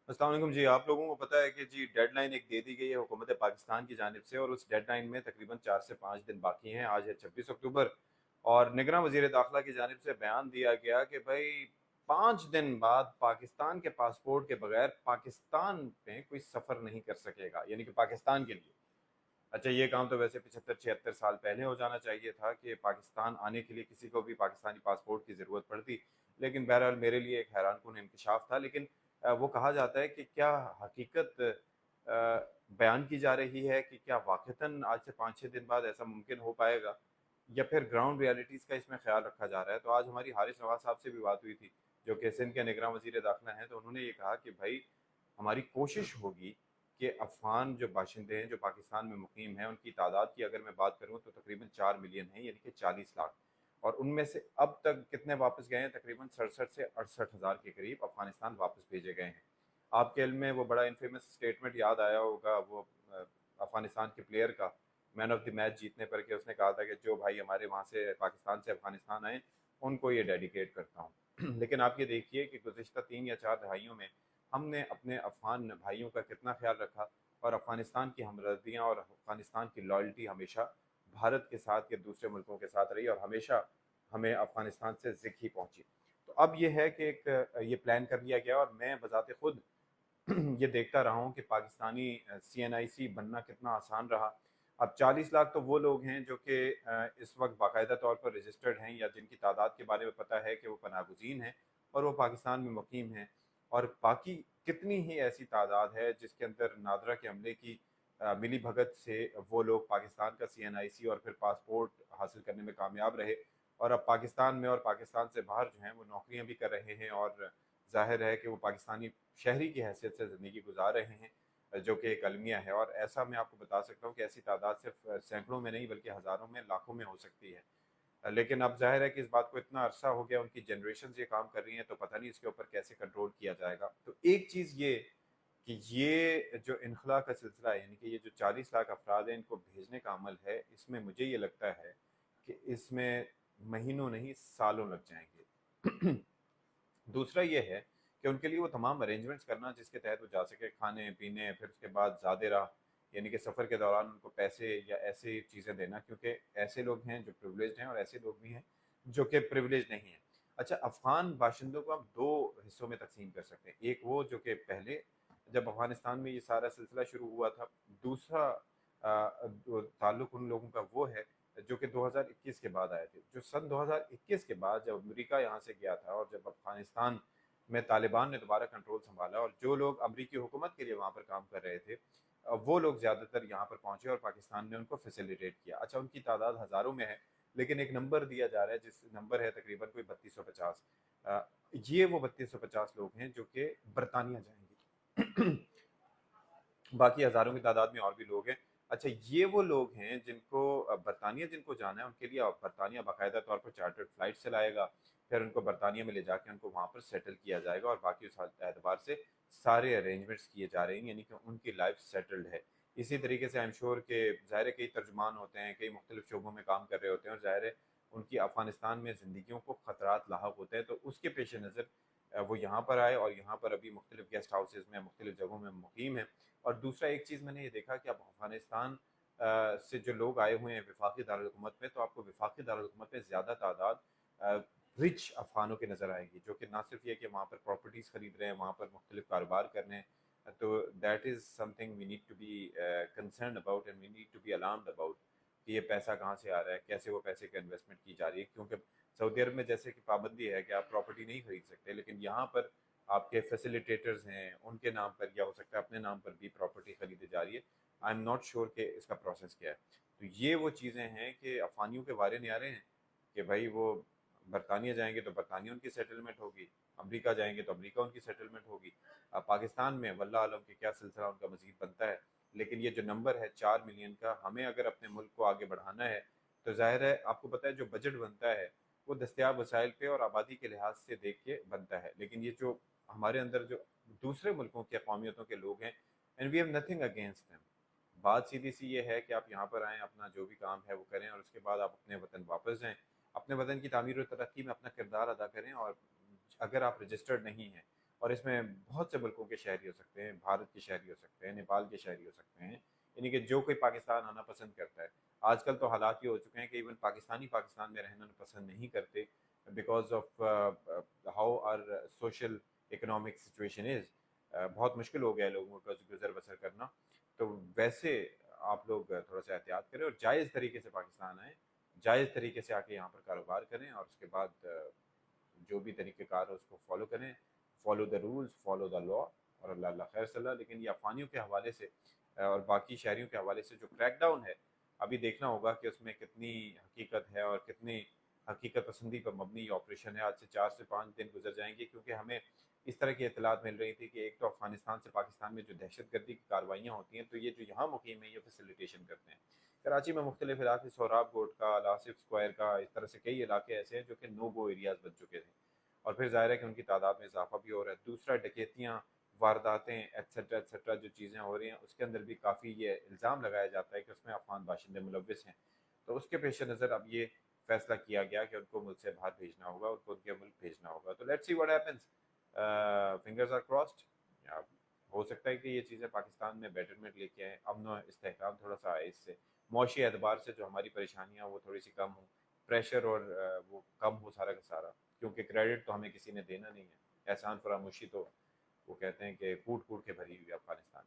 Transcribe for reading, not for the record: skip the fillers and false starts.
अस्सलाम वालेकुम जी। आप लोगों को पता है कि जी डेड लाइन एक दे दी गई है हुकूमत पाकिस्तान की जानिब से, और उस डेड लाइन में तकरीबन 4 से 5 दिन बाकी हैं। आज है 26 अक्टूबर, और निगरान वजीर दाखिला की जानिब से बयान दिया गया कि भाई 5 दिन बाद पाकिस्तान के पासपोर्ट के बगैर पाकिस्तान में कोई सफ़र नहीं कर सकेगा, यानी कि पाकिस्तान के लिए। अच्छा, ये काम तो वैसे 75-76 साल पहले हो जाना चाहिए था कि पाकिस्तान आने के लिए किसी को भी पाकिस्तानी पासपोर्ट की ज़रूरत पड़ती। लेकिन बहरहाल मेरे लिए एक हैरानकुन इंकशाफ था। लेकिन वो कहा जाता है कि क्या हकीकत बयान की जा रही है कि क्या वाक़तन आज से 5-6 दिन बाद ऐसा मुमकिन हो पाएगा, या फिर ग्राउंड रियलिटीज़ का इसमें ख्याल रखा जा रहा है। तो आज हमारी हारिस नवाज़ साहब से भी बात हुई थी, जो कि सिंध के निगरान वज़ीर दाखिला हैं। तो उन्होंने ये कहा कि भाई हमारी कोशिश होगी कि अफ़गान जो बाशिंदे हैं जो पाकिस्तान में मुकीम हैं, उनकी तादाद की अगर मैं बात करूँ तो तकरीबन 4 मिलियन है, यानी कि 40 लाख। और उनमें से अब तक कितने वापस गए हैं? तकरीबन 67 से 68 हज़ार के करीब अफ़गानिस्तान वापस भेजे गए हैं। आपके इल्म में वो बड़ा इनफेमस स्टेटमेंट याद आया होगा वो अफ़गानिस्तान के प्लेयर का, मैन ऑफ द मैच जीतने पर, कि उसने कहा था कि जो भाई हमारे वहाँ से पाकिस्तान से अफ़गानिस्तान आए उनको ये डेडिकेट करता हूँ। लेकिन आप ये देखिए कि गुज़िश्ता 3 या 4 दहाइयों में हमने अपने अफ़गान भाइयों का कितना ख्याल रखा, और अफ़गानिस्तान की हमदर्दियाँ और अफ़गानिस्तान की लॉयल्टी हमेशा भारत के साथ के दूसरे मुल्कों के साथ रही, और हमेशा हमें अफ़गानिस्तान से ज़िक ही पहुँची। तो अब ये है कि एक ये प्लान कर लिया गया, और मैं बज़ाते खुद ये देखता रहा हूँ कि पाकिस्तानी CNIC बनना कितना आसान रहा। अब 40 लाख तो वो लोग हैं जो कि इस वक्त बाकायदा तौर पर रजिस्टर्ड हैं, या जिनकी तादाद के बारे में पता है कि वो पनागुज़ीन हैं और वो पाकिस्तान में मुकीम हैं। और बाकी कितनी ही ऐसी तादाद है जिसके अंदर नादरा के हमले की मिली भगत से वो लोग पाकिस्तान का CNIC और फिर पासपोर्ट हासिल करने में कामयाब रहे, और अब पाकिस्तान में और पाकिस्तान से बाहर जो हैं वो नौकरियां भी कर रहे हैं, और ज़ाहिर है कि वो पाकिस्तानी शहरी की हैसियत से ज़िंदगी गुजार रहे हैं, जो कि एक अलमिया है। और ऐसा मैं आपको बता सकता हूँ कि ऐसी तादाद सिर्फ सैकड़ों में नहीं बल्कि हज़ारों में, लाखों में हो सकती है। लेकिन अब ज़ाहिर है कि इस बात को इतना अरसा हो गया, उनकी जनरेशन ये काम कर रही हैं, तो पता नहीं इसके ऊपर कैसे कंट्रोल किया जाएगा। तो एक चीज़ ये कि ये जो इनखला का सिलसिला है, यानी कि ये जो 40 लाख अफराद हैं इनको भेजने का अमल है, इसमें मुझे ये लगता है कि इसमें महीनों नहीं सालों लग जाएंगे। दूसरा ये है कि उनके लिए वो तमाम अरेंजमेंट्स करना जिसके तहत वो जा सके, खाने पीने, फिर उसके बाद ज़्यादा राह, यानी कि सफ़र के दौरान उनको पैसे या ऐसी चीज़ें देना, क्योंकि ऐसे लोग हैं जो प्रिविलेज्ड हैं और ऐसे लोग भी हैं जो कि प्रिविलेज नहीं हैं। अच्छा, अफ़गान बाशिंदों को हम दो हिस्सों में तकसीम कर सकते हैं। एक वो जो कि पहले जब अफ़गानिस्तान में ये सारा सिलसिला शुरू हुआ था। दूसरा ताल्लुक उन लोगों का वो है जो कि 2021 के बाद आए थे। जो सन 2021 के बाद जब अमेरिका यहाँ से गया था, और जब अफ़गानिस्तान में तालिबान ने दोबारा कंट्रोल संभाला, और जो लोग अमरीकी हुकूमत के लिए वहाँ पर काम कर रहे थे, वो लोग ज़्यादातर यहाँ पर पहुँचे और पाकिस्तान ने उनको फैसिलिटेट किया। अच्छा, उनकी तादाद हज़ारों में है, लेकिन एक नंबर दिया जा रहा है जिस नंबर है तकरीबन कोई 3250। ये वो 3250 लोग हैं जो कि बरतानिया जाएंगे। बाकी हज़ारों की तादाद में और भी लोग हैं। अच्छा, ये वो लोग हैं जिनको बरतानिया जिनको जाना है, उनके लिए बरतानिया बाकायदा तौर पर चार्टर्ड फ्लाइट चलाएगा, फिर उनको बरतानिया में ले जाके उनको वहाँ पर सेटल किया जाएगा, और बाकी उस एतबार से सारे अरेंजमेंट्स किए जा रहे हैं, यानी कि उनकी लाइफ सेटल्ड है। इसी तरीके से आई एम श्योर के ज़ाहिर है कई तर्जुमान होते हैं, कई मुख्तलिफ शोबों में काम कर रहे होते हैं, और ज़ाहिर है उनकी अफ़गानिस्तान में ज़िंदगियों को ख़तरात लाहक होते हैं, तो उसके पेश नज़र वो यहाँ पर आए, और यहाँ पर अभी मुख्तलिफ गेस्ट हाउसेज़ में मुख्तलिफ जगहों में मुकीम हैं। और दूसरा एक चीज़ मैंने ये देखा कि अब अफ़गानिस्तान से जो लोग आए हुए हैं वफाकी दारुल-हुकूमत में, तो आपको वफाकी दारुल-हुकूमत में ज़्यादा तादाद रिच अफ़गानों की नज़र आएगी, जो कि ना सिर्फ ये कि वहाँ पर प्रॉपर्टीज़ खरीद रहे हैं, वहाँ पर मुख्तलिफ कारोबार कर रहे हैं। तो that is something we need to be concerned about, and we need to be alarmed about, कि ये पैसा कहाँ से आ रहा है, कैसे वो पैसे का इन्वेस्टमेंट की जा रही है। क्योंकि सऊदी अरब में जैसे कि पाबंदी है कि आप प्रॉपर्टी नहीं खरीद सकते, लेकिन यहाँ पर आपके फैसिलिटेटर्स हैं उनके नाम पर, या हो सकता है अपने नाम पर भी प्रॉपर्टी खरीदी जा रही है। आई एम नॉट श्योर कि इसका प्रोसेस क्या है। तो ये वो चीज़ें हैं कि अफ़गानियों के वारे नहीं आ रहे हैं कि भाई वो बरतानिया जाएंगे तो बरतानिया उनकी सेटलमेंट होगी, अमेरिका जाएंगे तो अमेरिका उनकी सेटलमेंट होगी। पाकिस्तान में वल्लाह आलम कि क्या सिलसिला उनका मज़ीद बनता है। लेकिन ये जो नंबर है 4 मिलियन का, हमें अगर अपने मुल्क को आगे बढ़ाना है, तो ज़ाहिर है आपको पता है जो बजट बनता है वो दस्तियाब वसाइल पे और आबादी के लिहाज से देख के बनता है। लेकिन ये जो हमारे अंदर जो दूसरे मुल्कों के कौमियतों के लोग हैं, and we have nothing against them. बात सीधी सी ये है कि आप यहाँ पर आएँ, अपना जो भी काम है वो करें, और उसके बाद आप अपने वतन वापस जाएँ, अपने वतन की तामीर और तरक्की में अपना किरदार अदा करें। और अगर आप रजिस्टर्ड नहीं हैं, اور اس میں بہت سے ملکوں کے شہری ہو سکتے ہیں، بھارت کے شہری ہو سکتے ہیں، نیپال کے شہری ہو سکتے ہیں، یعنی کہ جو کوئی پاکستان آنا پسند کرتا ہے. آج کل تو حالات یہ ہو چکے ہیں کہ ایون پاکستانی پاکستان میں رہنا پسند نہیں کرتے because of how our social economic situation is. بہت مشکل ہو گیا ہے لوگوں کا گزر بسر کرنا. تو ویسے آپ لوگ تھوڑا سا احتیاط کریں اور جائز طریقے سے پاکستان آئیں، جائز طریقے سے آ کے یہاں پر کاروبار کریں، اور اس کے بعد جو بھی طریقہ کار ہے اس کو فالو کریں. Follow the rules, follow the law, اور اللہ اللہ خیر صلی اللہ. لیکن یہ افغانیوں کے حوالے سے اور باقی شہریوں کے حوالے سے جو کریک ڈاؤن ہے، ابھی دیکھنا ہوگا کہ اس میں کتنی حقیقت ہے اور کتنی حقیقت پسندی پر مبنی یہ آپریشن ہے. آج سے 4 سے 5 دن گزر جائیں گے کیونکہ ہمیں اس طرح کی اطلاعات مل رہی تھی کہ ایک تو افغانستان سے پاکستان میں جو دہشت گردی کی کاروائیاں ہوتی ہیں تو یہ جو یہاں مقیم ہیں یہ فیسیلیٹیشن کرتے ہیں. کراچی میں مختلف علاقے، سہراب گوٹ کا، آصف اسکوائر کا، اس طرح سے کئی علاقے ایسے ہیں جو کہ نو گو ایریاز بن چکے تھے، اور پھر ظاہر ہے کہ ان کی تعداد میں اضافہ بھی ہو رہا ہے. دوسرا ڈکیتیاں، وارداتیں ایٹسٹرا ایٹسٹرا جو چیزیں ہو رہی ہیں اس کے اندر بھی کافی یہ الزام لگایا جاتا ہے کہ اس میں افغان باشندے ملوث ہیں. تو اس کے پیش نظر اب یہ فیصلہ کیا گیا کہ ان کو ملک سے باہر بھیجنا ہوگا، ان کو ان کے ملک بھیجنا ہوگا. تو let's see what happens, fingers are crossed. ہو سکتا ہے کہ یہ چیزیں پاکستان میں بیٹرمنٹ لے کے آئیں، امن و استحکام تھوڑا سا آئے، اس سے معاشی اعتبار سے جو ہماری پریشانیاں وہ تھوڑی سی کم ہوں، پریشر اور وہ کم ہو سارا کا سارا. کیونکہ کریڈٹ تو ہمیں کسی نے دینا نہیں ہے، احسان فراموشی تو وہ کہتے ہیں کہ کوٹ کوٹ کے بھری ہوئی افغانستان